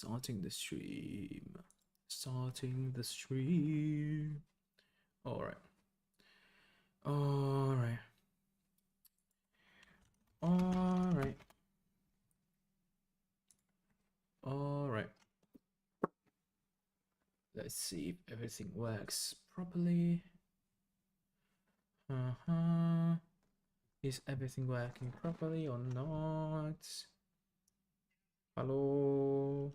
starting the stream. Starting the stream. Alright. Alright. Alright. Alright. Let's see if everything works properly. Is everything working properly or not? Hello?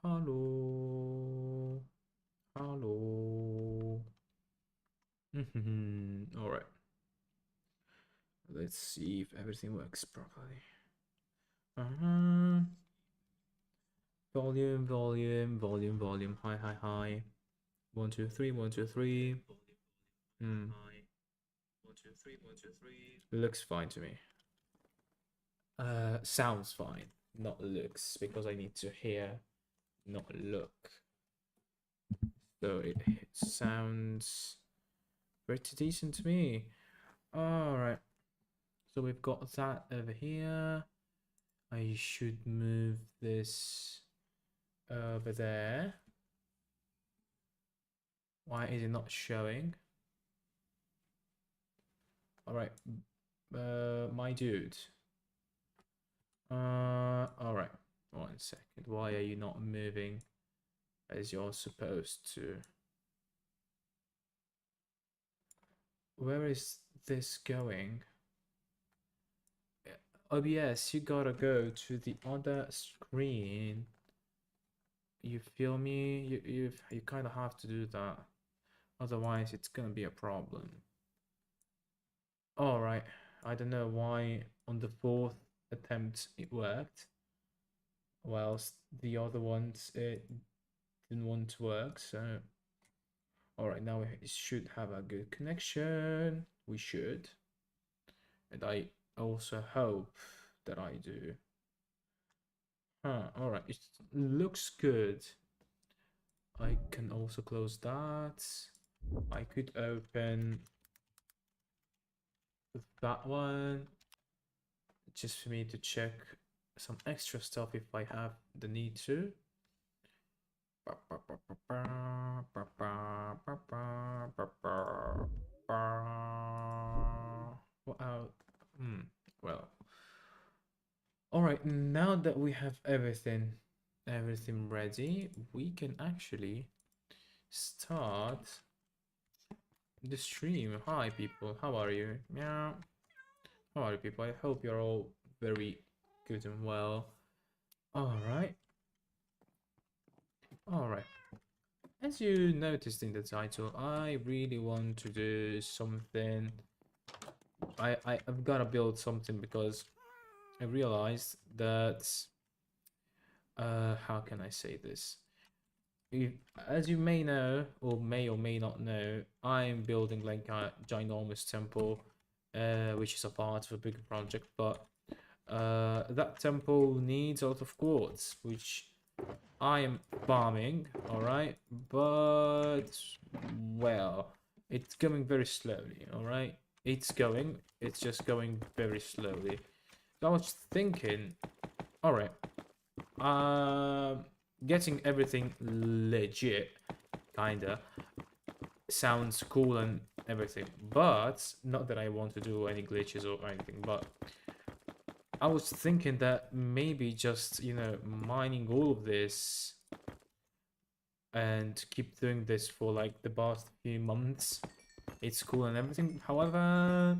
Hello? Hello? Alright. Let's see if everything works properly. Volume, volume, volume, volume. Hi, hi, hi. 1, 2, 3, 1, 2, 3. 1, 2, 3, 1, 2, 3. Looks fine to me. Sounds fine, not looks, because I need to hear, not look. So it sounds pretty decent to me. Alright. So we've got that over here. I should move this over there. Why is it not showing? Alright. My dude. Alright. 1 second. Why are you not moving as you're supposed to? Where is this going? OBS, you gotta go to the other screen. You feel me? You kind of have to do that. Otherwise, it's gonna be a problem. Alright. I don't know why on the 4th attempt it worked, whilst the other ones it didn't want to work. So alright, now we should have a good connection. We should. And I also hope that I do. Alright, it looks good. I can also close that. I could open that one just for me to check some extra stuff if I have the need to. Well, all right, now that we have everything ready, we can actually start the stream. Hi people, how are you? Yeah, how are you people? I hope you're all very good and well. All right. As you noticed in the title, I really want to do something. I've got to build something because I realized that how can I say this? As you may know, or may not know, I'm building like a ginormous temple, which is a part of a bigger project, but that temple needs a lot of quartz, which I am farming, alright, but well, it's going very slowly, alright? It's just going very slowly. So I was thinking, alright, getting everything legit, kinda, sounds cool and everything, but not that I want to do any glitches or anything, but I was thinking that maybe just, you know, mining all of this and keep doing this for like the past few months. It's cool and everything, however,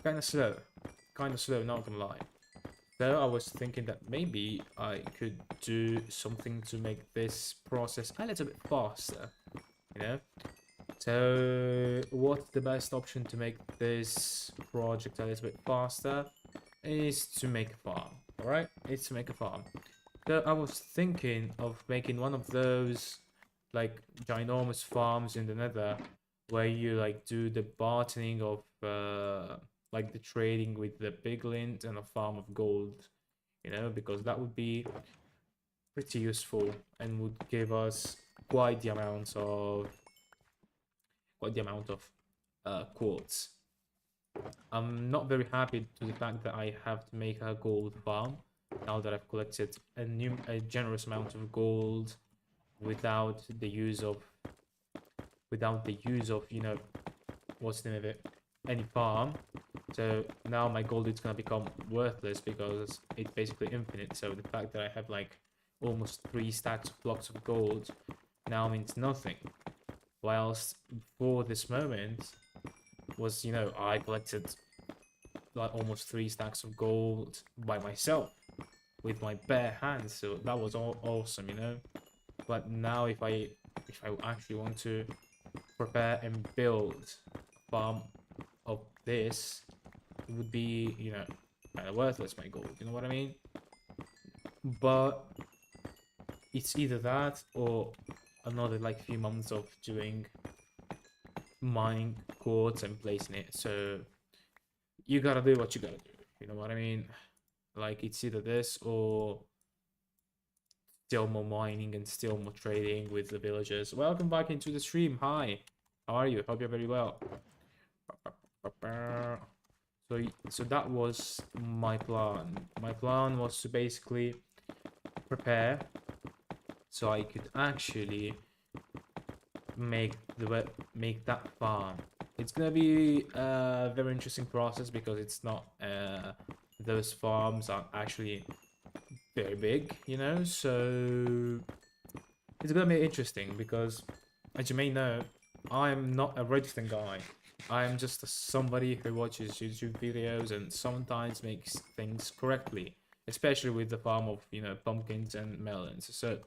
kind of slow, not gonna lie. So I was thinking that maybe I could do something to make this process a little bit faster, you know? So what's the best option to make this project a little bit faster is to make a farm, alright? It's to make a farm. So I was thinking of making one of those like ginormous farms in the nether where you like do the bartering of like the trading with the piglins and a farm of gold, you know, because that would be pretty useful and would give us quite the amount of quartz. I'm not very happy to the fact that I have to make a gold farm, now that I've collected a generous amount of gold without the use of you know, what's the name of it, any farm. So now my gold is gonna become worthless because it's basically infinite. So the fact that I have like almost 3 stacks of blocks of gold now means nothing. Whilst before this moment was, you know, I collected like almost 3 stacks of gold by myself with my bare hands. So that was all awesome, you know. But now if I actually want to prepare and build a farm of this, it would be, you know, kind of worthless, my gold, you know what I mean? But it's either that or another like few months of doing mining quartz and placing it. So you gotta do what you gotta do, you know what I mean? Like it's either this or still more mining and still more trading with the villagers. Welcome back into the stream. Hi, how are you? Hope you're very well. So that was my plan. My plan was to basically prepare so I could actually make that farm. It's gonna be a very interesting process because it's not those farms are actually very big, you know, so it's gonna be interesting because, as you may know, I'm not a redstone guy. I'm just somebody who watches YouTube videos and sometimes makes things correctly, especially with the farm of, you know, pumpkins and melons. So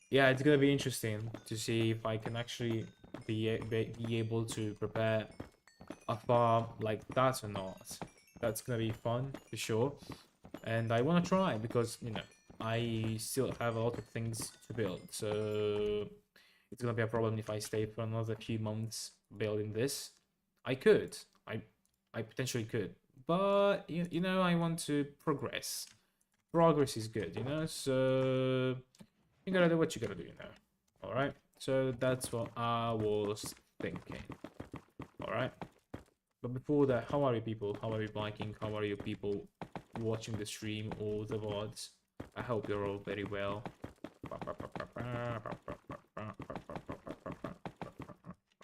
yeah, it's gonna be interesting to see if I can actually be able to prepare a farm like that or not. That's gonna be fun for sure, and I want to try because, you know, I still have a lot of things to build. So it's gonna be a problem if I stay for another few months building this. I could, I potentially could, but you know, I want to progress. Progress is good, you know. So you gotta do what you gotta do, you know. All right. So that's what I was thinking. All right. But before that, how are you people? How are you biking? How are you people watching the stream or the VODs? I hope you're all very well.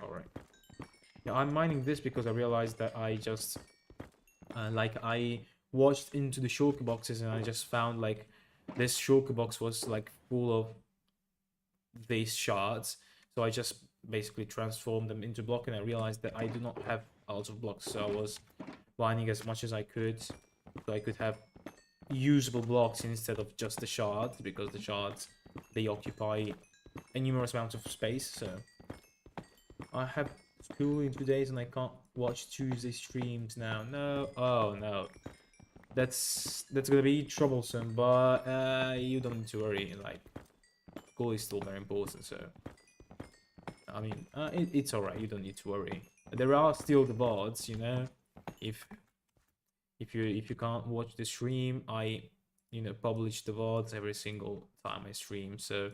Alright. Yeah, I'm mining this because I realized that I just I watched into the shulker boxes and I just found like this shulker box was like full of these shards. So I just basically transformed them into block and I realized that I do not have a lot of blocks. So I was mining as much as I could so I could have usable blocks instead of just the shards, because the shards, they occupy a numerous amount of space. So I have school in 2 days and I can't watch Tuesday streams now. No, oh no, that's gonna be troublesome. But you don't need to worry. Like, school is still very important. So I mean, it's alright. You don't need to worry. There are still the VODs, you know. If you can't watch the stream, I, you know, publish the VODs every single time I stream, so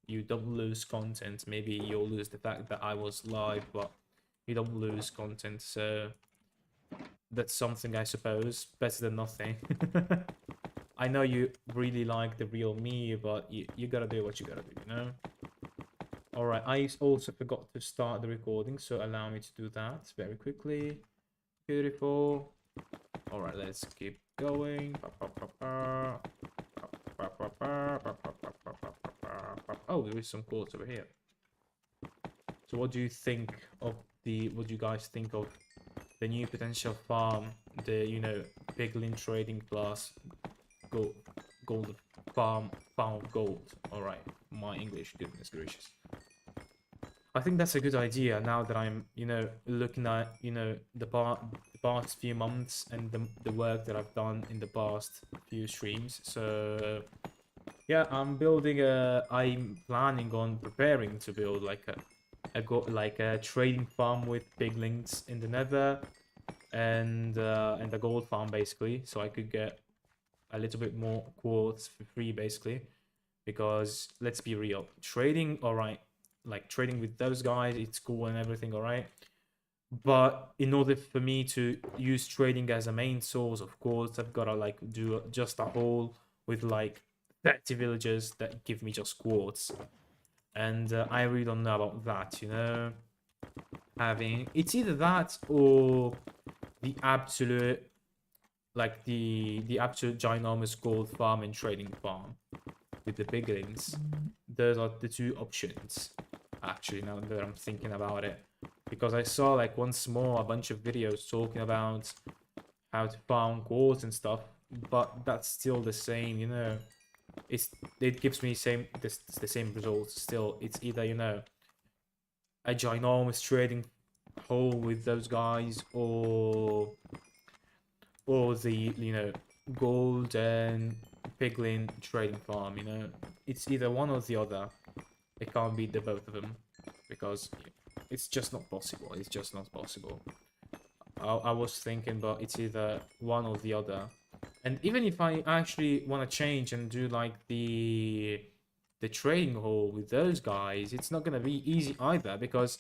you don't lose content. Maybe you'll lose the fact that I was live, but you don't lose content, so that's something, I suppose, better than nothing. I know you really like the real me, but you gotta do what you gotta do, you know? Alright, I also forgot to start the recording, so allow me to do that very quickly. Beautiful. Alright, let's keep going. Oh, there is some quartz over here. So what do you think of what do you guys think of the new potential farm, the, you know, piglin trading plus gold farm of gold? Alright, my English, goodness gracious. I think that's a good idea now that I'm, you know, looking at, you know, the past few months and the work that I've done in the past few streams. So yeah, I'm planning on preparing to build like a trading farm with piglins in the Nether and a gold farm basically, so I could get a little bit more quartz for free basically. Because let's be real, trading, alright, like trading with those guys, it's cool and everything, alright, But in order for me to use trading as a main source, of course, I've gotta like do just a hole with like 30 villagers that give me just quartz. And I really don't know about that, you know? Having it's either that or the absolute the absolute ginormous gold farm and trading farm with the piglins. Those are the two options, actually, now that I'm thinking about it. Because I saw, like, once more a bunch of videos talking about how to farm quartz and stuff, but that's still the same, you know. It gives me the same results still. It's either, you know, a ginormous trading hole with those guys or the, you know, gold and piglin trading farm, you know. It's either one or the other. It can't be the both of them because it's just not possible. It's just not possible. I was thinking, but it's either one or the other. And even if I actually want to change and do like the trading hall with those guys, it's not gonna be easy either because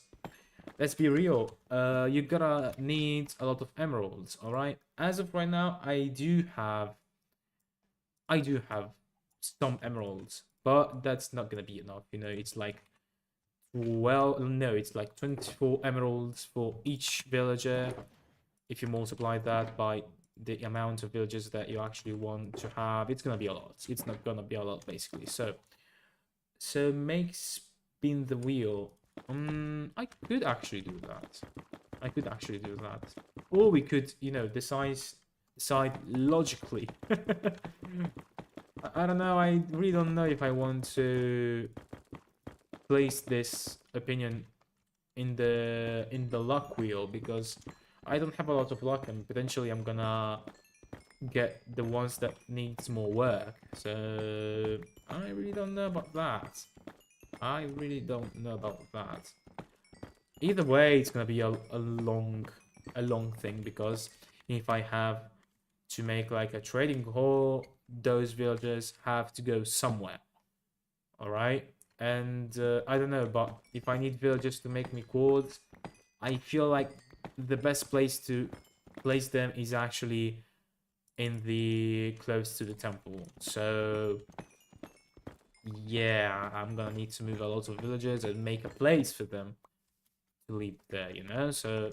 let's be real, you're gonna need a lot of emeralds, all right? As of right now, I do have some emeralds, but that's not gonna be enough. You know, it's like no, it's like 24 emeralds for each villager. If you multiply that by the amount of villagers that you actually want to have, it's gonna be a lot. It's not gonna be a lot basically. So make spin the wheel. I could actually do that. I could actually do that. Or we could, you know, decide logically. I don't know. I really don't know if I want to place this opinion in the luck wheel because I don't have a lot of luck and potentially I'm gonna get the ones that needs more work. So I really don't know about that. I really don't know about that. Either way, it's gonna be a long thing because if I have to make like a trading hall, those villagers have to go somewhere. All right, and I don't know, but if I need villagers to make me quartz, I feel like the best place to place them is actually in the close to the temple. So yeah, I'm gonna need to move a lot of villagers and make a place for them to live there, you know. So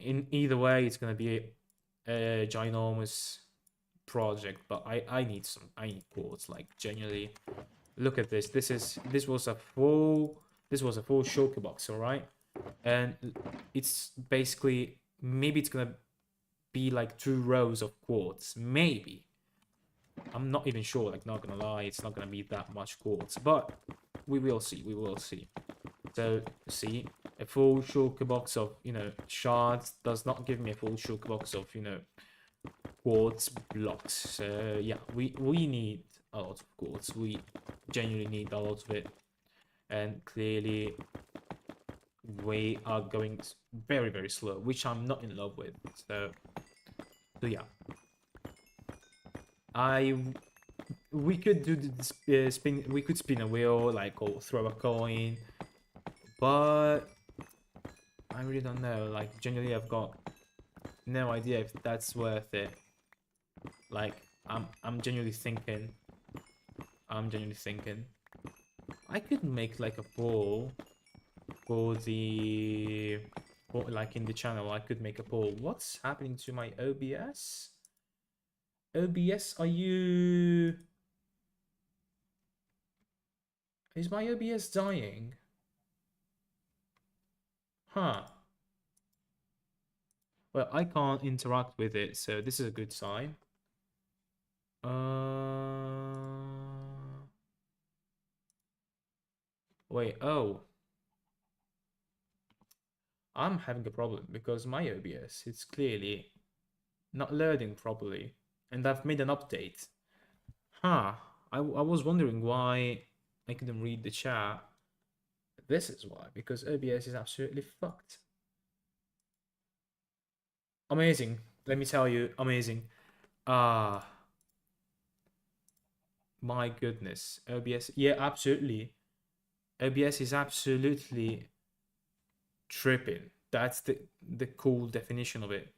in either way, it's gonna be a ginormous project. But I need quartz, like genuinely. Look at this. This was a full shulker box, all right, and it's basically maybe it's gonna be like 2 rows of quartz, maybe. I'm not even sure. Like, not gonna lie, it's not gonna be that much quartz, but we will see. We will see. So see, a full shulker box of shards does not give me a full shulker box of quartz blocks. So yeah, we need a lot of quartz. We genuinely need a lot of it, and clearly we are going very very slow, which I'm not in love with. So yeah, I we could do the spin. We could spin a wheel, like, or throw a coin, but I really don't know. Like, generally, I've got no idea if that's worth it. Like, I'm genuinely thinking. I'm genuinely thinking. I could make like a poll for like in the channel. I could make a poll. What's happening to my OBS? OBS, are you? Is my OBS dying? Huh. Well, I can't interact with it, so this is a good sign. Wait, oh. I'm having a problem because my OBS is clearly not loading properly. And I've made an update. Huh. I was wondering why I couldn't read the chat. This is why, because OBS is absolutely fucked. Amazing. Let me tell you, amazing. Ah, my goodness. OBS, yeah, absolutely. OBS is absolutely tripping. That's the cool definition of it.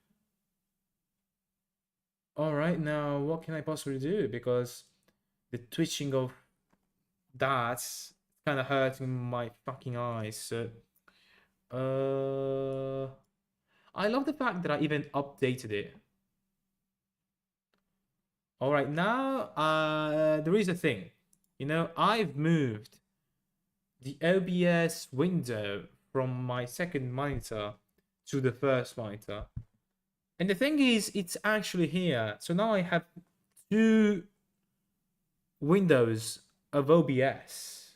All right, now what can I possibly do? Because the twitching of that's kind of hurting my fucking eyes. So, uh, I love the fact that I even updated it. All right, now there is a thing. You know, I've moved the OBS window from my second monitor to the first monitor. And the thing is, it's actually here. So now I have two windows of OBS.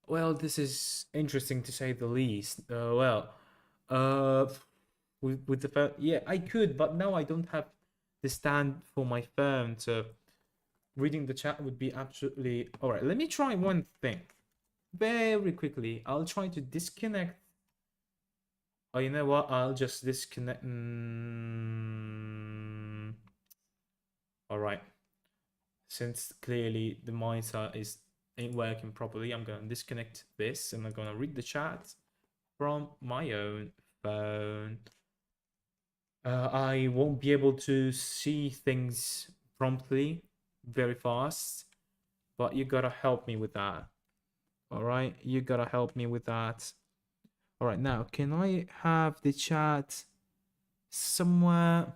Well, this is interesting to say the least. Uh, with the phone, yeah, I could, but now I don't have the stand for my phone, so reading the chat would be absolutely all right. Let me try one thing very quickly. I'll try to disconnect. Oh, you know what? I'll just disconnect. All right. Since clearly the monitor ain't working properly, I'm gonna disconnect this and I'm gonna read the chat from my own phone. I won't be able to see things promptly very fast, but you gotta help me with that. All right, you gotta help me with that. All right, now can I have the chat somewhere?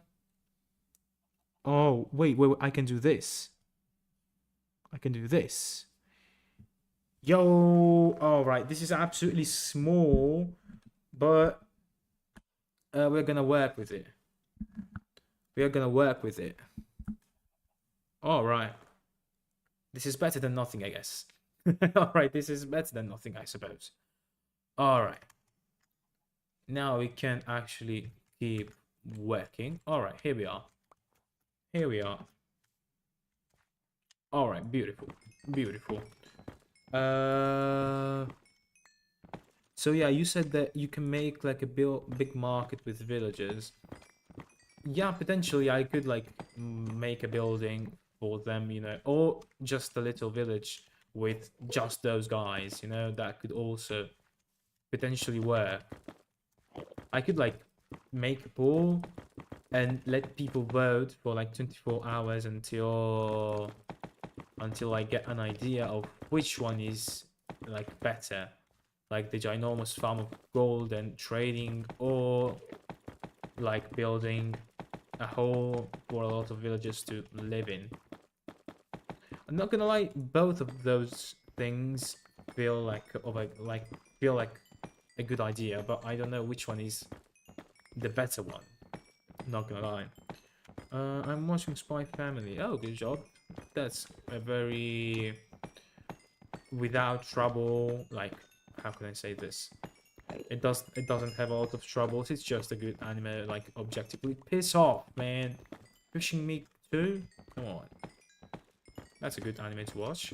Oh, wait, I can do this. I can do this. Yo, all right, this is absolutely small, but we're gonna work with it. We are gonna work with it. All right. This is better than nothing, I guess. All right, this is better than nothing, I suppose. All right. Now we can actually keep working. All right, here we are. Here we are. All right, beautiful. Beautiful. So yeah, you said that you can make like a big market with villagers. Yeah, potentially I could like make a building for them, you know, or just a little village with just those guys, you know, that could also potentially work. I could like make a poll and let people vote for like 24 hours until I get an idea of which one is like better, like the ginormous farm of gold and trading, or like building a hole for a lot of villagers to live in. I'm not gonna lie, both of those things feel like feel like a good idea, but I don't know which one is the better one. Not gonna lie. I'm watching Spy Family. Oh, good job. That's a very without trouble. Like, how can I say this? It doesn't have a lot of troubles. It's just a good anime. Like, objectively, piss off, man. Pushing me too. Come on. That's a good anime to watch.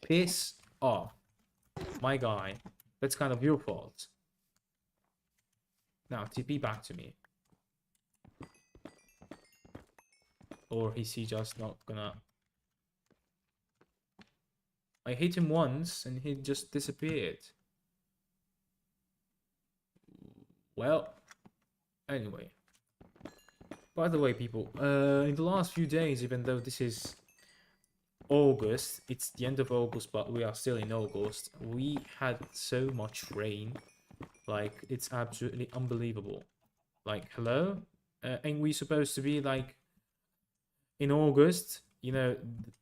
Piss off, my guy. That's kind of your fault. Now TP back to me. Or is he just not gonna... I hit him once and he just disappeared. Well, anyway. By the way, people, in the last few days, even though this is August, it's the end of August, but we are still in August, we had so much rain. Like, it's absolutely unbelievable. Like, hello? Ain't we supposed to be, like, in August, you know,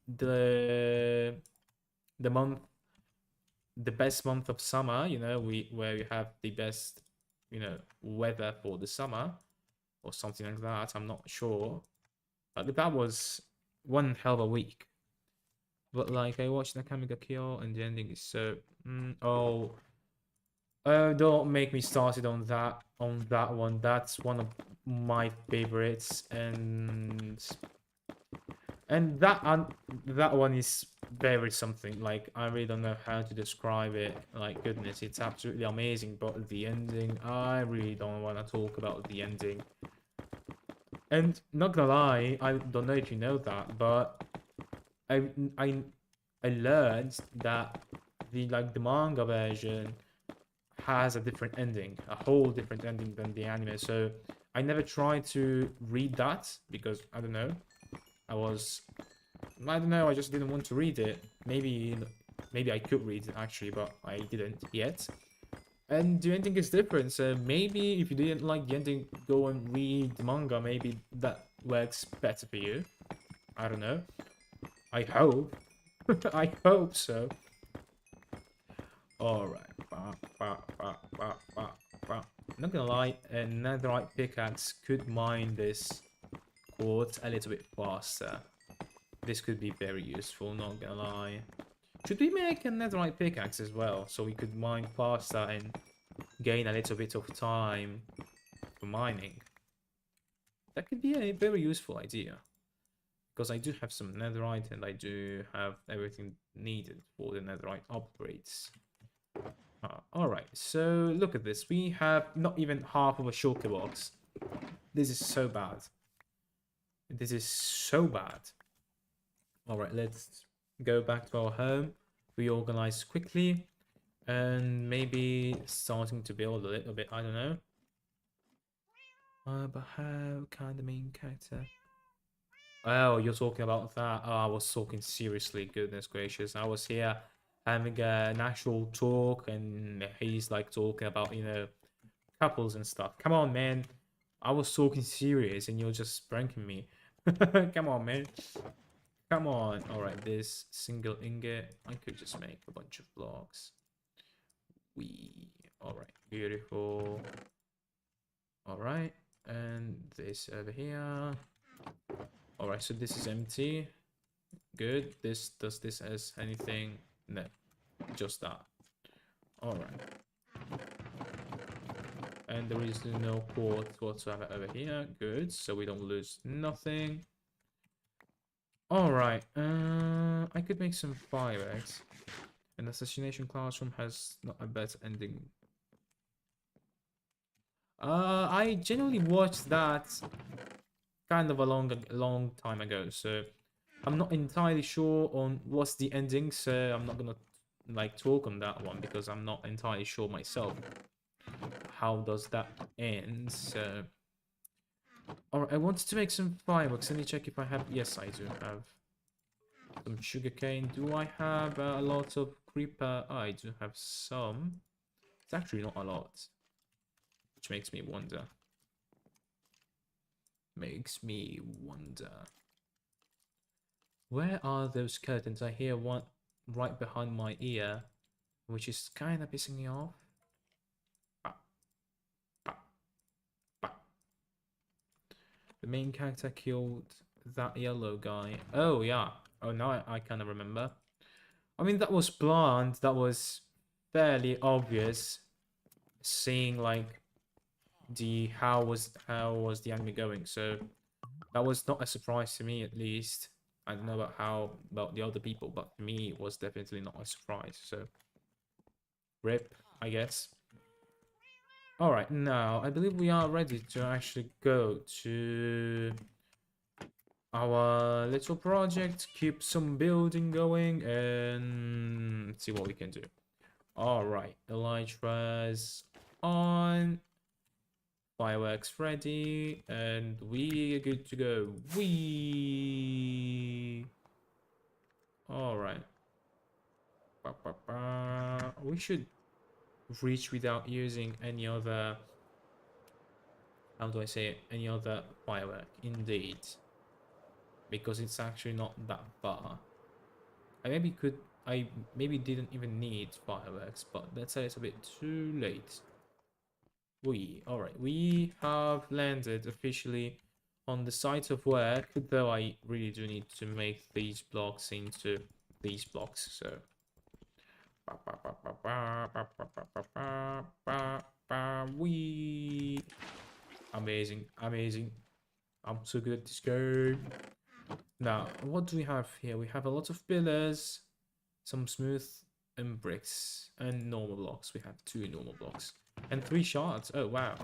the month, the best month of summer, you know, where we have the best, you know, weather for the summer or something like that. I'm not sure, but that was one hell of a week. But like, I watched Nakami ga Kill and the ending is so oh, don't make me started on that one. That's one of my favorites, and that one is very something. Like, I really don't know how to describe it. Like, goodness, it's absolutely amazing. But the ending, I really don't want to talk about the ending. And not gonna lie, I don't know if you know that, but I learned that the manga version has a different ending, a whole different ending than the anime. So I never tried to read that because I don't know. I don't know. I just didn't want to read it. Maybe I could read it actually, but I didn't yet. And the ending is different. So maybe if you didn't like the ending, go and read the manga. Maybe that works better for you. I don't know. I hope. I hope so. Alright. Not gonna lie, a netherite pickaxe could mine this quartz a little bit faster. This could be very useful, not gonna lie. Should we make a netherite pickaxe as well, so we could mine faster and gain a little bit of time for mining? That could be a very useful idea. Because I do have some netherite and I do have everything needed for the netherite upgrades. Alright, so look at this. We have not even half of a shulker box. This is so bad. This is so bad. Alright, let's go back to our home. Reorganize quickly. And maybe starting to build a little bit. I don't know. But how can the main character... Oh, you're talking about that? Oh, I was talking seriously. Goodness gracious. I was here having an actual talk and he's like talking about, you know, couples and stuff. Come on, man. I was talking serious and you're just pranking me. Come on, man. Come on. All right, this single ingot. I could just make a bunch of blocks. All right, beautiful. All right, and this over here. All right, so this is empty. Good. Does this as anything? No, just that. All right. And there is no quartz whatsoever over here. Good. So we don't lose nothing. All right. I could make some fireworks. An assassination classroom has not a better ending. I genuinely watched that kind of a long time ago, so I'm not entirely sure on what's the ending, so I'm not gonna like talk on that one because I'm not entirely sure myself. How does that end? So, alright, I wanted to make some fireworks. Let me check if I have. Yes, I do have some sugarcane. Do I have a lot of creeper? I do have some. It's actually not a lot, which makes me wonder. Where are those curtains? I hear one right behind my ear, which is kind of pissing me off. The main character killed that yellow guy. Oh, yeah. Oh, now I kind of remember. I mean, that was planned. That was fairly obvious. Seeing, like, how was the anime going. So, that was not a surprise to me, at least. I don't know about the other people, but for me, it was definitely not a surprise. So, rip, I guess. Alright, now, I believe we are ready to actually go to our little project, keep some building going, and see what we can do. Alright, elytras on, fireworks ready, and we are good to go. Alright. We should reach without using any other, how do I say it, any other firework, indeed, because it's actually not that far. I maybe didn't even need fireworks, but that's a little bit too late. Alright, we have landed officially on the site of work, though I really do need to make these blocks into these blocks, so amazing. I'm so good at this game. Now, what do we have here? We have a lot of pillars, some smooth and bricks, and normal blocks. We have 2 normal blocks and 3 shards. Oh wow.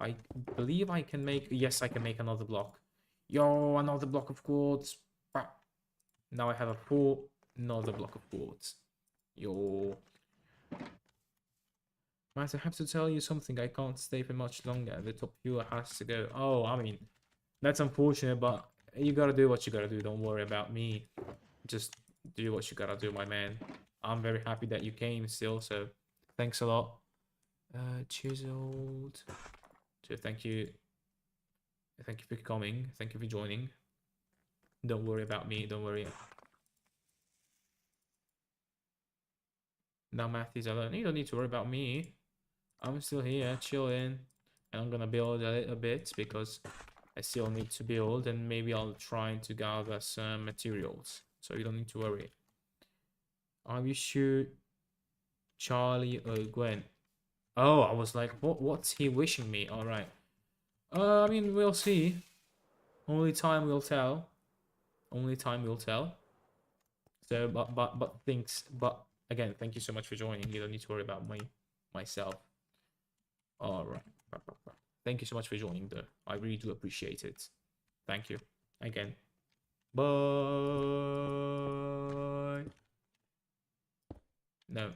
I believe I can make, yes, I can make another block. Yo, another block of quartz. Now I have a full another block of quartz. Yo. Might I have to tell you something? I can't stay for much longer. The top viewer has to go. Oh, I mean, that's unfortunate, but you gotta do what you gotta do. Don't worry about me. Just do what you gotta do, my man. I'm very happy that you came still, so thanks a lot. Chiseled. So thank you. Thank you for coming. Thank you for joining. Don't worry about me. Don't worry. Now Matthew's alone. You don't need to worry about me. I'm still here, chilling. And I'm gonna build a little bit because I still need to build, and maybe I'll try to gather some materials. So you don't need to worry. Are you sure Charlie or Gwen? Oh, I was like, what's he wishing me? Alright. I mean, we'll see. Only time will tell. Only time will tell. So, but again, thank you so much for joining. You don't need to worry about myself. Alright. Thank you so much for joining, though. I really do appreciate it. Thank you. Again. Bye. No.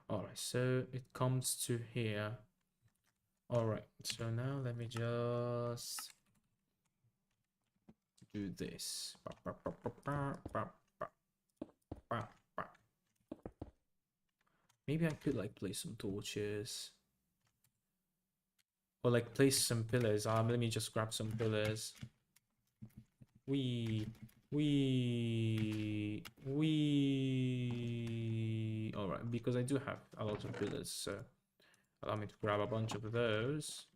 Alright, so it comes to here. Alright, so now let me just do this. Maybe I could like place some torches. Or like place some pillars. Let me just grab some pillars. We. Alright, because I do have a lot of pillars, so allow me to grab a bunch of those.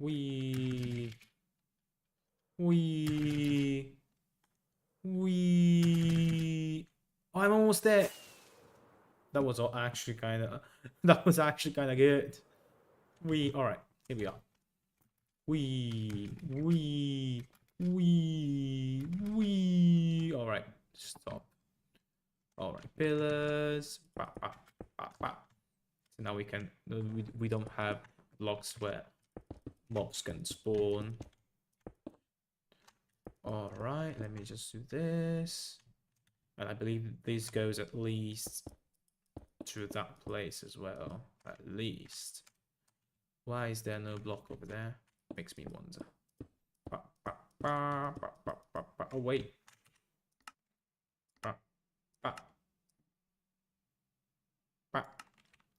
We. Oh, I'm almost there. That was actually kind of. That was actually kind of good. All right. Here we are. All right. Stop. All right. Pillars. So now we can. We don't have blocks where mobs can spawn. All right. Let me just do this. And I believe this goes at least to that place as well. At least. Why is there no block over there? Makes me wonder. Oh, wait.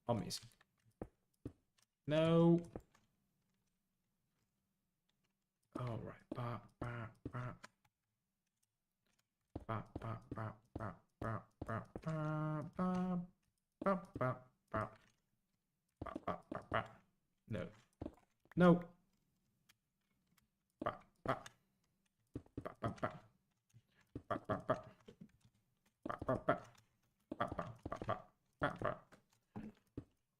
Amazing. No. All right. No. No.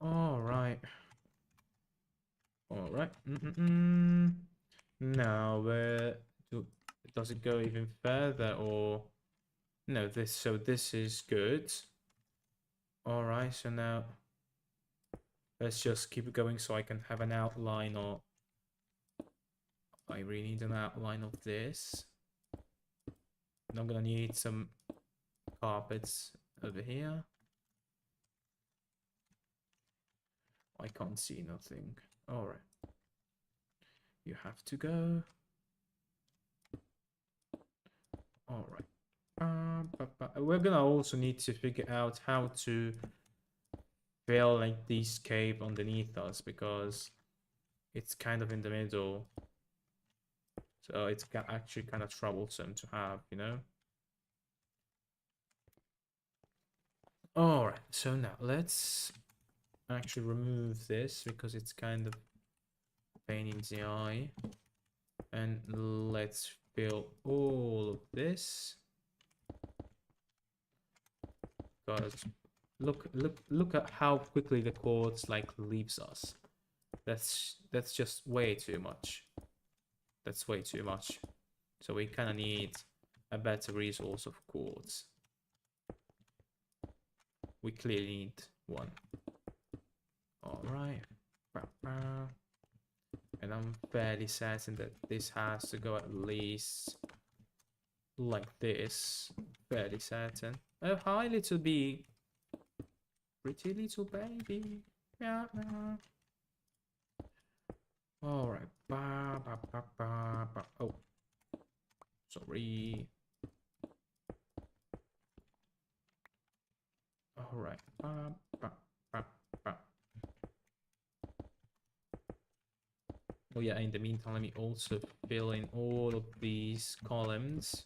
All right. All right. Now, where does it go even further, or no? This is good. All right. So now let's just keep going so I can have an outline, or I really need an outline of this. And I'm gonna need some carpets over here. I can't see nothing. All right. You have to go. All right. We're gonna also need to figure out how to fill like this cave underneath us, because it's kind of in the middle. So it's actually kind of troublesome to have, you know? All right. So now let's actually remove this because it's kind of pain in the eye. And let's fill all of this. Because look at how quickly the quartz like leaves us. That's just way too much. That's way too much. So we kind of need a better resource of quartz. we clearly need one. All right. And I'm fairly certain that this has to go at least like this. Fairly certain. Oh, hi, little bee. Pretty little baby. Yeah. All right. Oh, sorry. All right. Oh yeah, in the meantime, let me also fill in all of these columns.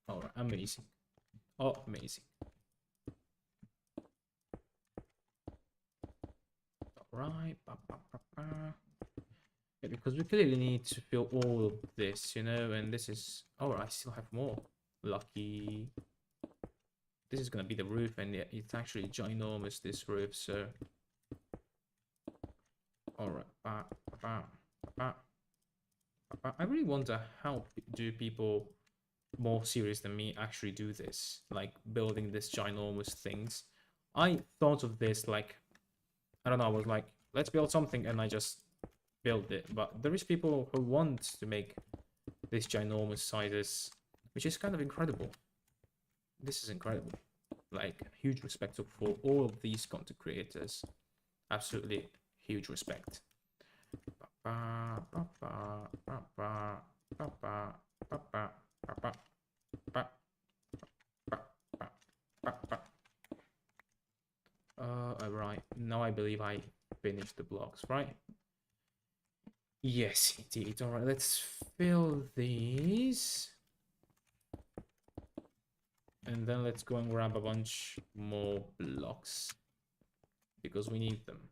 All right, amazing. Oh, amazing. All right. Yeah, because we clearly need to fill all of this, you know, and this is... Oh, I still have more. Lucky. This is gonna be the roof, and yeah, it's actually ginormous, this roof, so... Alright. I really wonder how do people more serious than me actually do this, like building this ginormous things. I thought of this like, I don't know, I was like, let's build something, and I just build it. But there is people who want to make this ginormous sizes, which is kind of incredible. This is incredible. Like, huge respect for all of these content creators. Absolutely huge respect. Alright, now I believe I finished the blocks, right? Yes, indeed. Alright, let's fill these. And then let's go and grab a bunch more blocks. Because we need them.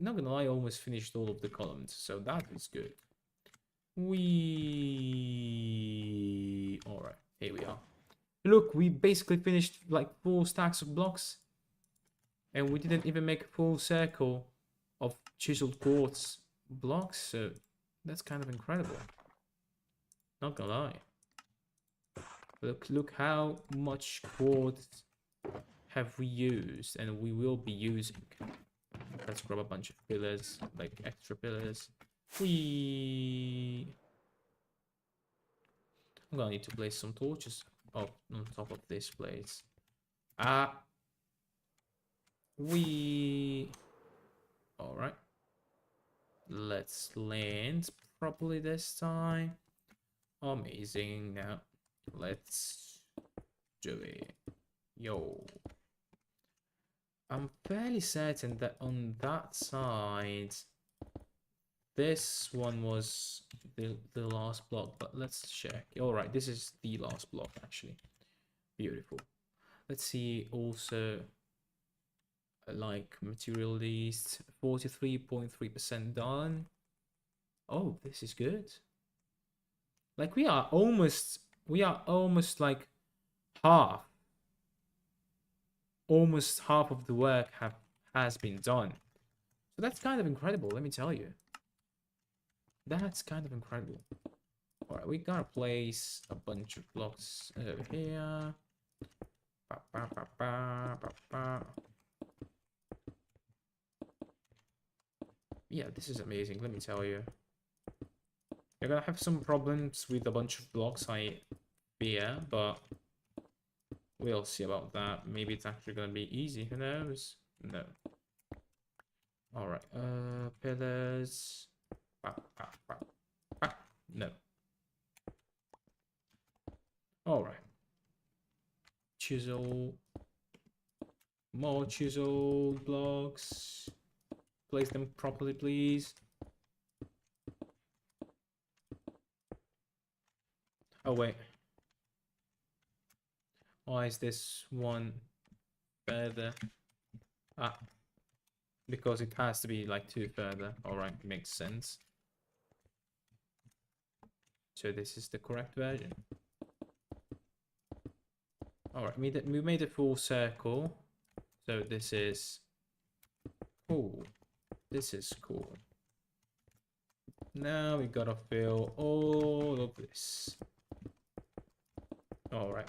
Not gonna lie, I almost finished all of the columns, so that is good. Alright, here we are. Look, we basically finished like 4 stacks of blocks. And we didn't even make a full circle of chiseled quartz blocks, so that's kind of incredible. Not gonna lie. Look how much quartz have we used, and we will be using. Let's grab a bunch of pillars, like extra pillars. I'm gonna need to place some torches up on top of this place. Alright. Let's land properly this time. Amazing. Now, let's do it. Yo. I'm fairly certain that on that side, this one was the last block, but let's check. All right, this is the last block, actually. Beautiful. Let's see also, like, material list, 43.3% done. Oh, this is good. Like, we are almost like half. Almost half of the work has been done. So that's kind of incredible, let me tell you. That's kind of incredible. Alright, we gotta place a bunch of blocks over here. Yeah, this is amazing, let me tell you. You're gonna have some problems with a bunch of blocks, I fear, but we'll see about that. Maybe it's actually gonna be easy, who knows? No. Alright, pillars. No. Alright. Chisel. More chisel blocks. Place them properly, please. Oh, wait. Why is this one further? Because it has to be like 2 further. Alright, makes sense. So this is the correct version. Alright, we made a full circle. So this is cool. This is cool. Now we gotta fill all of this. All right.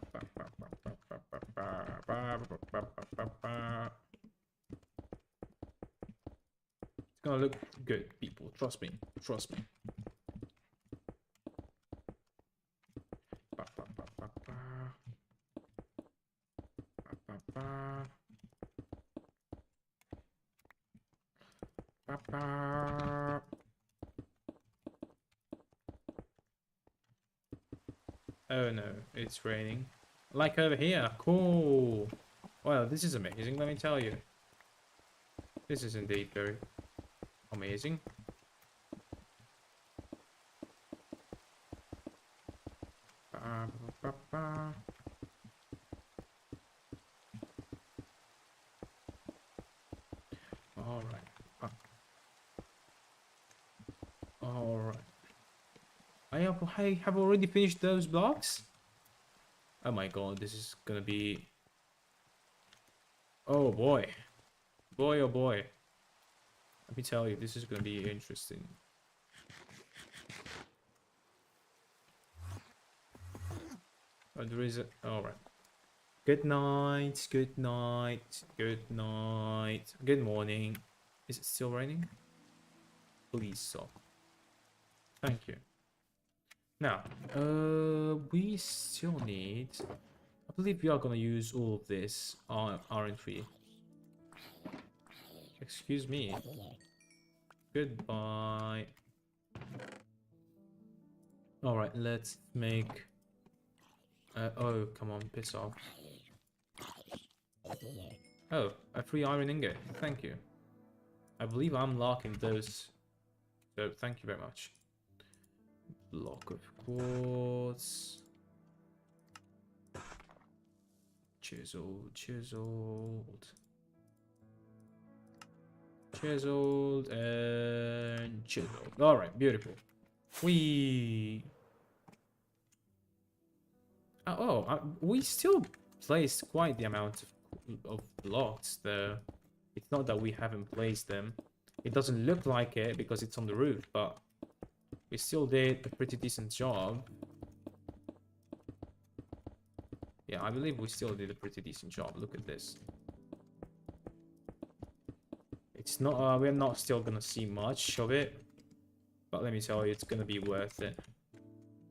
It's gonna look good, people. Trust me. Trust me. Oh no, it's raining. Like over here. Cool. Well, this is amazing, let me tell you. This is indeed very amazing. Alright. Alright. I have already finished those blocks? Oh my god, this is gonna be... Oh boy. Boy, oh boy. Let me tell you, this is gonna be interesting. Oh, there is a... Alright. Good night, good night, good night. Good morning. Is it still raining? Please stop. Thank you. Now, we still need... I believe we are gonna use all of this, aren't we? Excuse me. Goodbye. Alright, let's make... oh, come on, piss off. Oh, a free iron ingot. Thank you. I believe I'm locking those. So, thank you very much. Block of quartz. Chiseled, chiseled. Chiseled and chiseled. Alright, beautiful. We we still placed quite the amount of blocks though. It's not that we haven't placed them. It doesn't look like it because it's on the roof, but we still did a pretty decent job. Yeah, I believe we still did a pretty decent job. Look at this. It's not, we're not still gonna see much of it, but let me tell you, it's gonna be worth it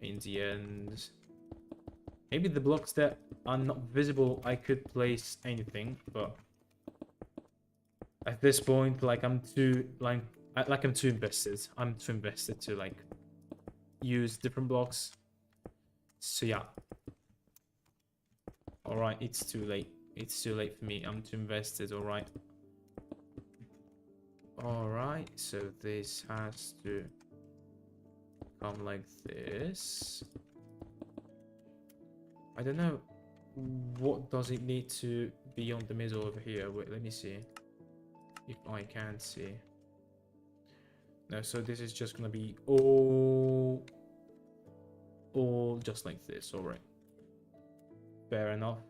in the end. Maybe the blocks that are not visible, I could place anything, but at this point, like I'm too invested. I'm too invested to like use different blocks. So yeah. All right, it's too late. It's too late for me. I'm too invested. All right. All right. So this has to come like this. I don't know. What does it need to be on the middle over here? Wait, let me see. If I can see. No, so this is just gonna be all just like this. All right. Fair enough.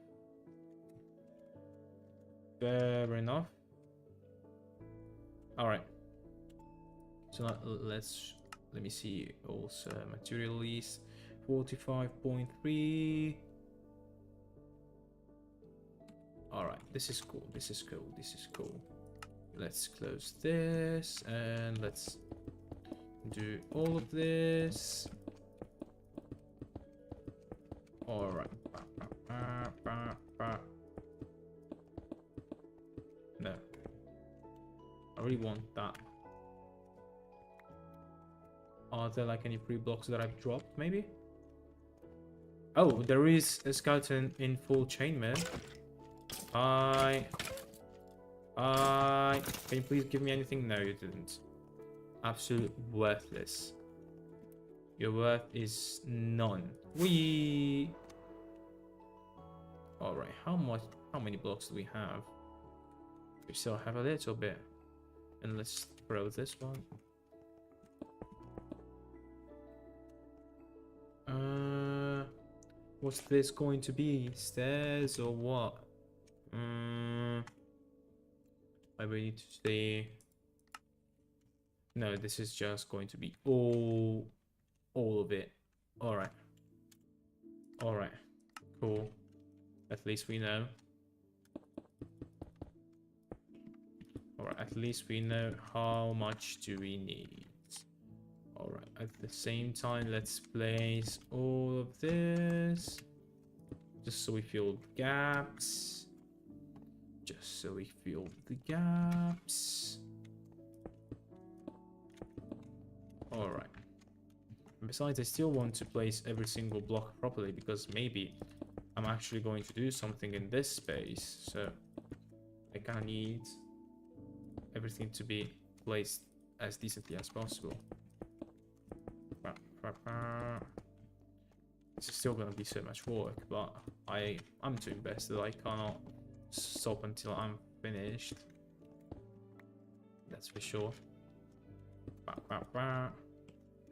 Fair enough. All right. So now let me see. Also, material list 45.3. All right. This is cool. This is cool. This is cool. Let's close this and let's do all of this. All right. No. I really want that. Are there like any free blocks that I've dropped, maybe? Oh, there is a skeleton in full chainmail. Hi. Can you please give me anything? No, you didn't. Absolute worthless. Your worth is none. Wee. All right. How many blocks do we have? We still have a little bit. And let's throw this one. What's this going to be? Stairs or what? I really need to see. No, this is just going to be all of it. All right. All right. Cool. At least we know. Alright, at least we know how much do we need. Alright, at the same time, let's place all of this. Just so we fill the gaps. Just so we fill the gaps. Alright. Besides, I still want to place every single block properly because maybe I'm actually going to do something in this space. So I kind of need everything to be placed as decently as possible. It's still gonna be so much work, but I'm too invested. I cannot stop until I'm finished. That's for sure.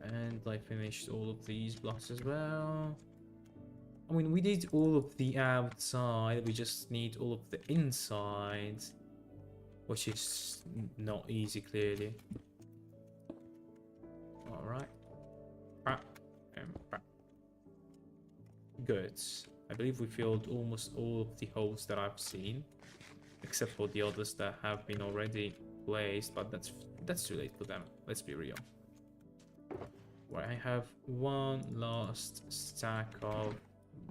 And I finished all of these blocks as well. I mean, we did all of the outside. We just need all of the inside, which is not easy, clearly. All right. Good. I believe we filled almost all of the holes that I've seen, except for the others that have been already placed, but that's too late for them. Let's be real. Where I have one last stack of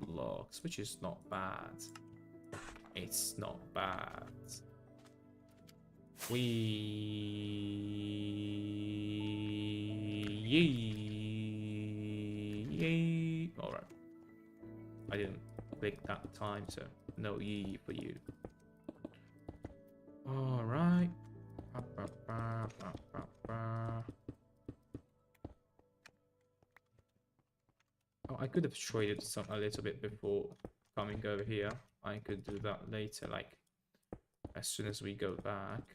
blocks, which is not bad. It's not bad. Yay. All right. I didn't click that time, so no yee for you. All right. Oh, I could have traded a little bit before coming over here. I could do that later, like as soon as we go back.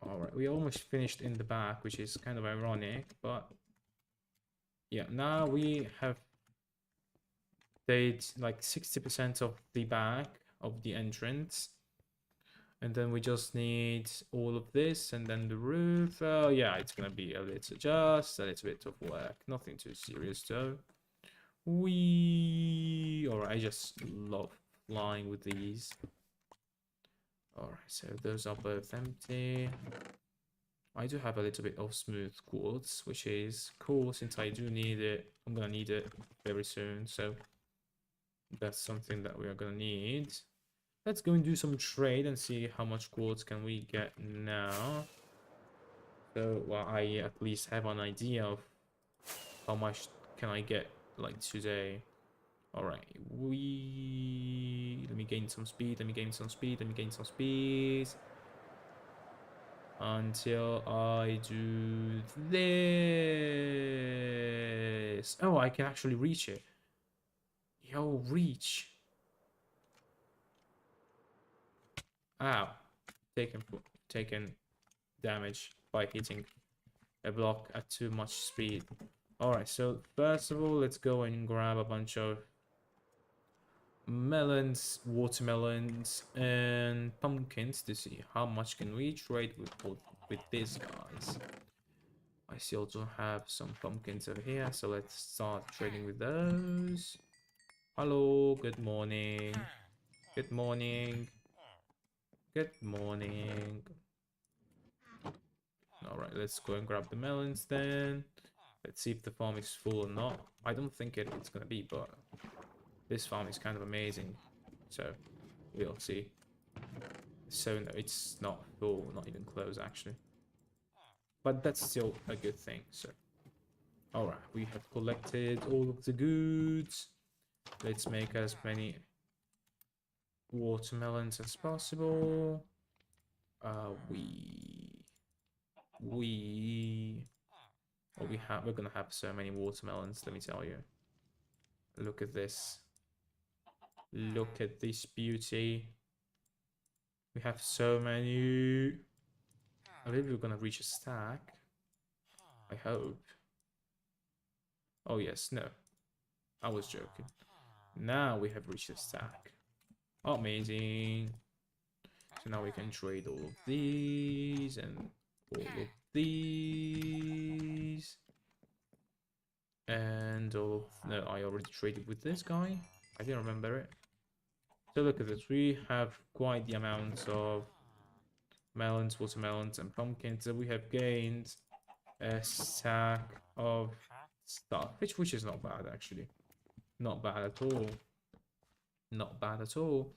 All right, we almost finished in the back, which is kind of ironic, but yeah, now we have did like 60% of the back of the entrance. And then we just need all of this and then the roof. Yeah, it's gonna be just a little bit of work. Nothing too serious though. Alright, I just love flying with these. Alright, so those are both empty. I do have a little bit of smooth quartz, which is cool since I do need it. I'm gonna need it very soon, so that's something that we are gonna need. Let's go and do some trade and see how much quartz can we get now. So, well, I at least have an idea of how much can I get like today. All right, let me gain some speed. Let me gain some speed. Let me gain some speed until I do this. Oh, I can actually reach it. Yo, reach. Ow. Taken damage by hitting a block at too much speed. Alright, so first of all, let's go and grab a bunch of melons, watermelons, and pumpkins to see how much can we trade with these guys. I still do have some pumpkins over here, so let's start trading with those. Hello, good morning. Good morning. Good morning. Alright, let's go and grab the melons then. Let's see if the farm is full or not. I don't think it's gonna be, but this farm is kind of amazing. So, we'll see. So, no, it's not full, not even close actually. But that's still a good thing, so. Alright, we have collected all of the goods. Let's make as many watermelons as possible. We're gonna have so many watermelons, let me tell you. Look at this. Look at this beauty. We have so many. I believe we're gonna reach a stack. I hope. Oh yes, no. I was joking. Now we have reached a stack. Amazing. So now we can trade all of these and all of these. And all of, no, I already traded with this guy. I didn't remember it. So look at this. We have quite the amount of melons, watermelons, and pumpkins. So we have gained a stack of stuff, which is not bad actually. Not bad at all. Not bad at all.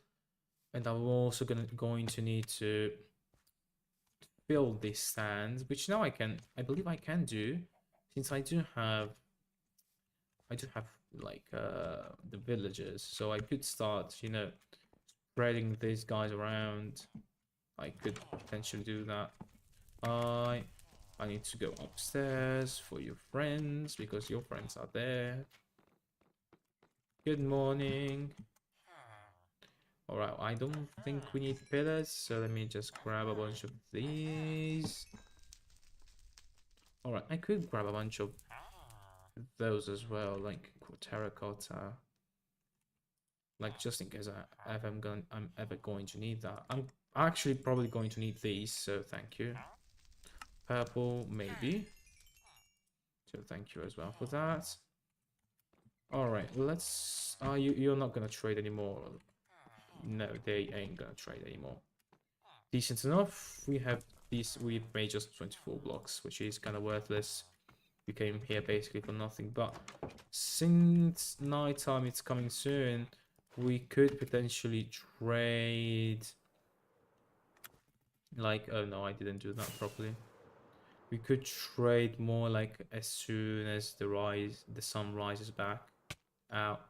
And I'm also going to need to fill these stands, which now I believe I can do, since I do have like the villagers, so I could start, spreading these guys around. I could potentially do that. I need to go upstairs for your friends because your friends are there. Good morning. Alright, I don't think we need pillars, so let me just grab a bunch of these. Alright, I could grab a bunch of those as well, like terracotta. Like just in case I'm ever going to need that. I'm actually probably going to need these, so thank you. Purple, maybe. So thank you as well for that. Alright, let's you're not gonna trade anymore. No, they ain't gonna trade anymore. Decent enough. We've made just 24 blocks, which is kinda worthless. We came here basically for nothing, but since nighttime it's coming soon, we could potentially trade like, oh no, I didn't do that properly. We could trade more like as soon as the sun rises back out.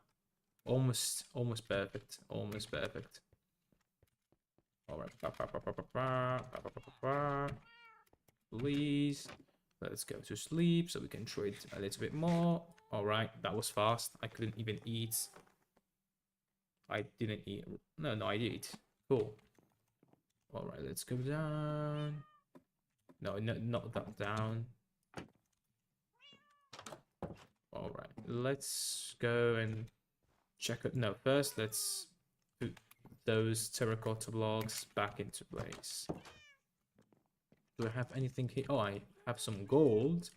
Almost perfect. Almost perfect. Alright. Please. Let's go to sleep so we can trade a little bit more. Alright, that was fast. I couldn't even eat. I didn't eat. No, I did. Cool. Alright, let's go down. No, not that down. Alright, let's go and check it. No, first let's put those terracotta blocks back into place. Do I have anything here? Oh, I have some gold.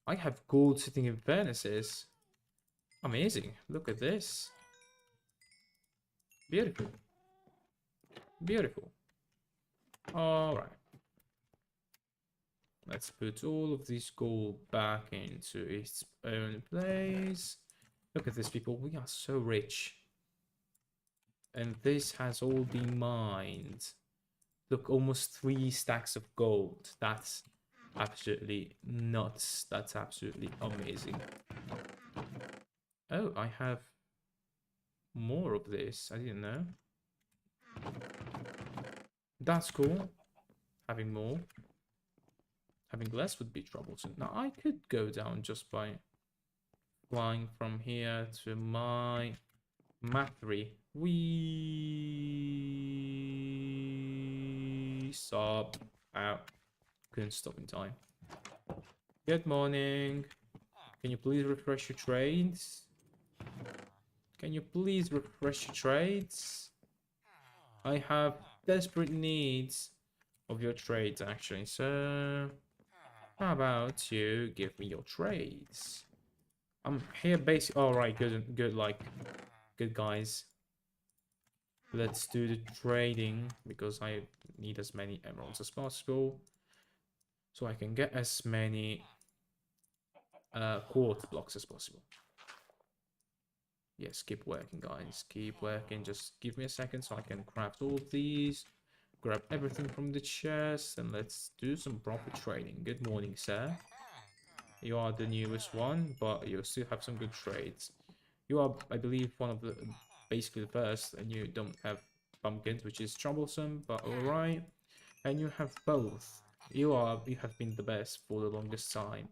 I have gold sitting in furnaces. Amazing. Look at this. Beautiful. Beautiful. Alright. Let's put all of this gold back into its own place. Look at this, people. We are so rich. And this has all been mined. Look, almost 3 stacks of gold. That's absolutely nuts. That's absolutely amazing. Oh, I have more of this. I didn't know. That's cool. Having more. Having less would be troublesome. Now, I could go down just by flying from here to my Mathery. We stop. Out. Couldn't stop in time. Good morning. Can you please refresh your trades? Can you please refresh your trades? I have desperate needs of your trades, actually. So, how about you give me your trades? I'm here basically. All right, good, like, good guys. Let's do the trading because I need as many emeralds as possible, so I can get as many quartz blocks as possible. Yes, keep working, guys. Keep working. Just give me a second so I can craft all of these. Grab everything from the chest and let's do some proper trading. Good morning, sir. You are the newest one, but you still have some good trades. You are, I believe, one of the basically the first, and you don't have pumpkins, which is troublesome, but alright. And you have both. You have been the best for the longest time.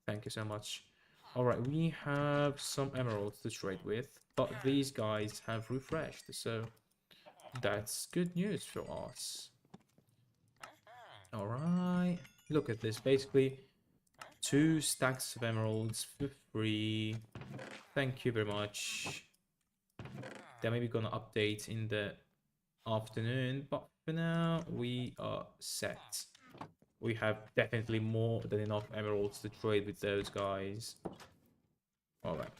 Thank you so much. Alright, we have some emeralds to trade with, but these guys have refreshed, so that's good news for us. Alright, look at this. Basically, 2 stacks of emeralds for free. Thank you very much. They're maybe gonna update in the afternoon, but for now, we are set. We have definitely more than enough emeralds to trade with those guys. All right.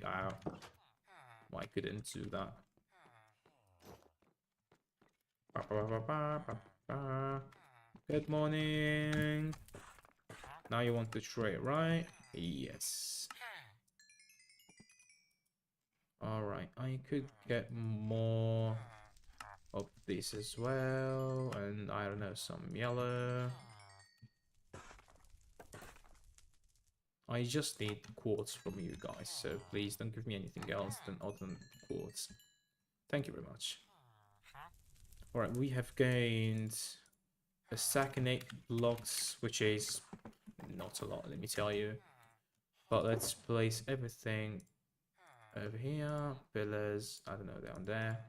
Ow. Why couldn't do that? Good morning. Now you want to trade, right? Yes. Alright, I could get more of this as well. And I don't know, some yellow. I just need quartz from you guys, so please don't give me anything else other than quartz. Thank you very much. Alright, we have gained a stack and 8 blocks, which is not a lot, let me tell you. But let's place everything over here. Pillars, I don't know, down there.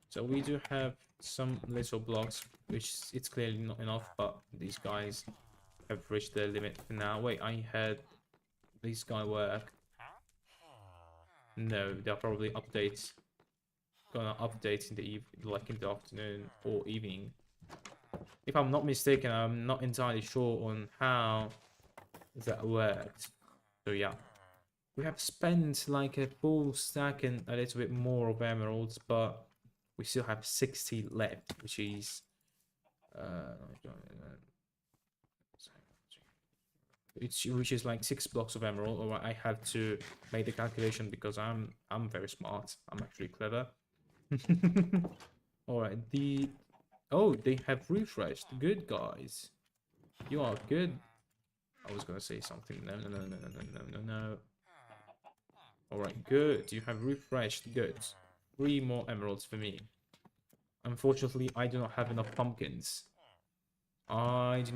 So we do have some little blocks, which it's clearly not enough, but these guys have reached their limit for now. Wait, I had this guy work. No, they'll probably gonna update in the in the afternoon or evening. If I'm not mistaken, I'm not entirely sure on how that worked. So yeah, we have spent like a full stack and a little bit more of emeralds, but we still have 60 left, which is which is like 6 blocks of emerald. Or I have to make the calculation because I'm very smart. I'm actually clever. All right, oh, they have refreshed. Good guys, you are good. I was gonna say something. No, no, no, no, no, no, no, no. All right, good. You have refreshed. Good. 3 more emeralds for me. Unfortunately, I do not have enough pumpkins. I do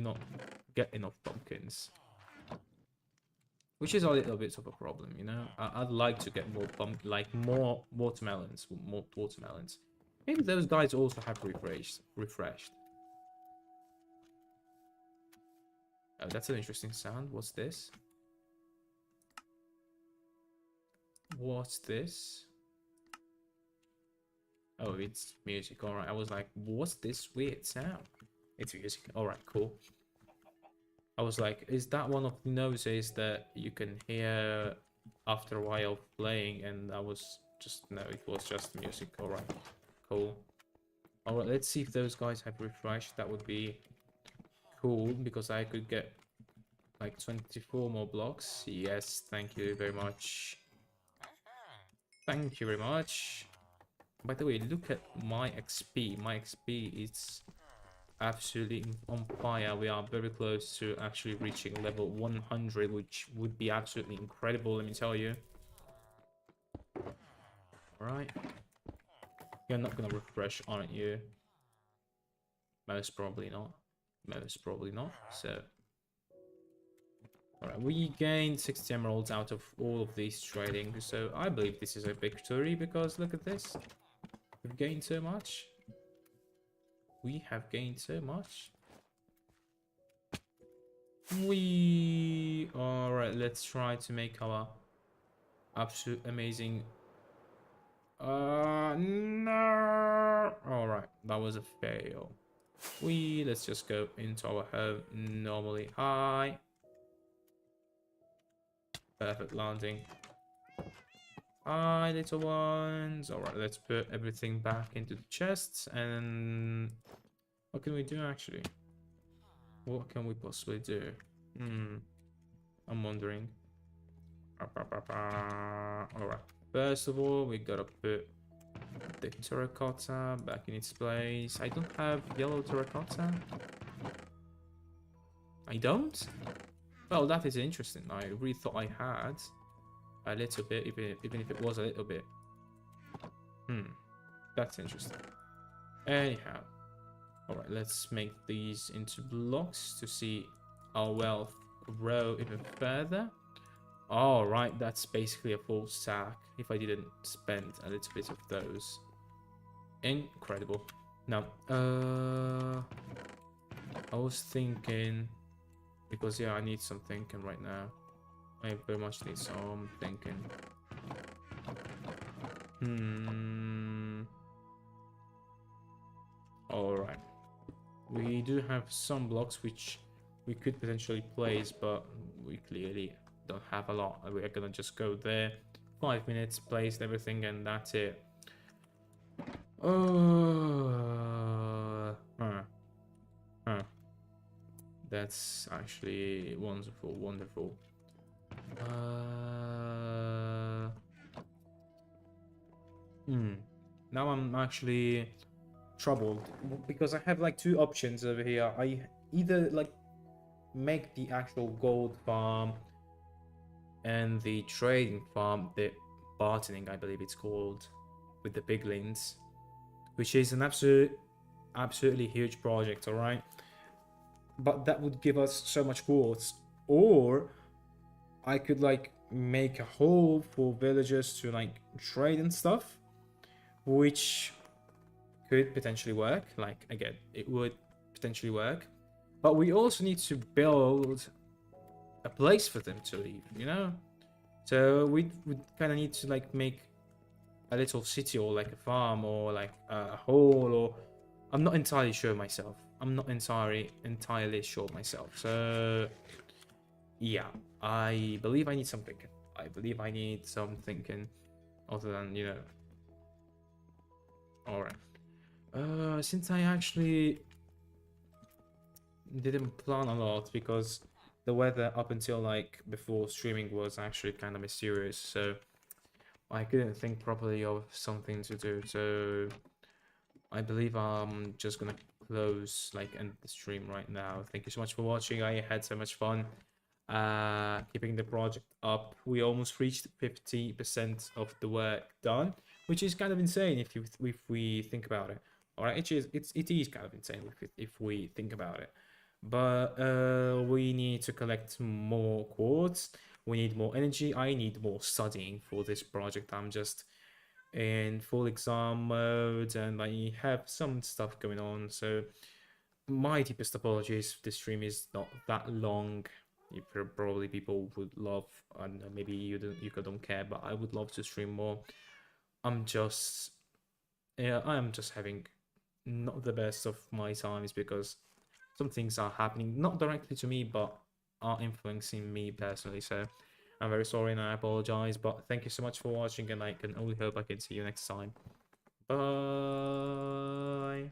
not get enough pumpkins. Which is a little bit of a problem, you know? I'd like to get more more watermelons. More watermelons. Maybe those guys also have refreshed. Oh, that's an interesting sound. What's this? What's this? Oh, it's music. Alright, I was like, what's this weird sound? It's music. Alright, cool. I was like, is that one of the noises that you can hear after a while playing? And I was just, no, it was just music. Alright, cool. Alright, let's see if those guys have refreshed. That would be cool, because I could get like 24 more blocks. Yes, thank you very much. Thank you very much. By the way, look at my XP. My XP is absolutely on fire. We are very close to actually reaching level 100, which would be absolutely incredible, let me tell you. Alright. You're not gonna refresh, aren't you? Most probably not. Most probably not. So, alright, we gained 60 emeralds out of all of these trading. So I believe this is a victory, because look at this. We've gained so much. We have gained so much. Alright, let's try to make our absolute amazing... no! Alright, that was a fail. Let's just go into our home normally. Hi. Perfect landing. Hi, little ones. Alright, let's put everything back into the chests. And what can we do actually? What can we possibly do? I'm wondering. Alright. First of all, we gotta put the terracotta back in its place. I don't have yellow terracotta. I don't? Well, that is interesting. I really thought I had a little bit, even if it was a little bit. That's interesting. Anyhow. Alright, let's make these into blocks to see our wealth grow even further. Alright, that's basically a full stack if I didn't spend a little bit of those. Incredible. Now, I was thinking, because yeah, I need some thinking right now. I very much need some thinking. Alright. We do have some blocks which we could potentially place, but we clearly don't have a lot. We're gonna just go there, 5 minutes, place everything, and that's it. Oh, huh. That's actually wonderful, wonderful. Uh, hmm. Now I'm actually troubled because I have like two options over here. I either like make the actual gold farm and the trading farm, the bartering, I believe it's called, with the piglins, which is an absolutely huge project, all right? But that would give us so much quartz. Or I could like make a hole for villagers to like trade and stuff, which could potentially work. Like again, it would potentially work. But we also need to build a place for them to live, you know? So we would kind of need to like make a little city or like a farm or like a hole or I'm not entirely sure myself. I'm not entirely sure myself. So yeah, I believe I need some thinking. I believe I need some thinking other than, you know. Alright. Since I actually didn't plan a lot because the weather up until like before streaming was actually kind of mysterious, so I couldn't think properly of something to do. So I believe I'm just gonna close like end the stream right now. Thank you so much for watching. I had so much fun keeping the project up. We almost reached 50% of the work done, which is kind of insane if we think about it. All right, it is kind of insane if we think about it. But we need to collect more quartz. We need more energy. I need more studying for this project. I'm just in full exam mode and I have some stuff going on. So my deepest apologies. This stream is not that long. Probably people would love. I don't know. Maybe you don't care, but I would love to stream more. I'm just yeah. I am just having not the best of my times because some things are happening not directly to me, but are influencing me personally. So I'm very sorry and I apologize. But thank you so much for watching, and I can only hope I can see you next time. Bye.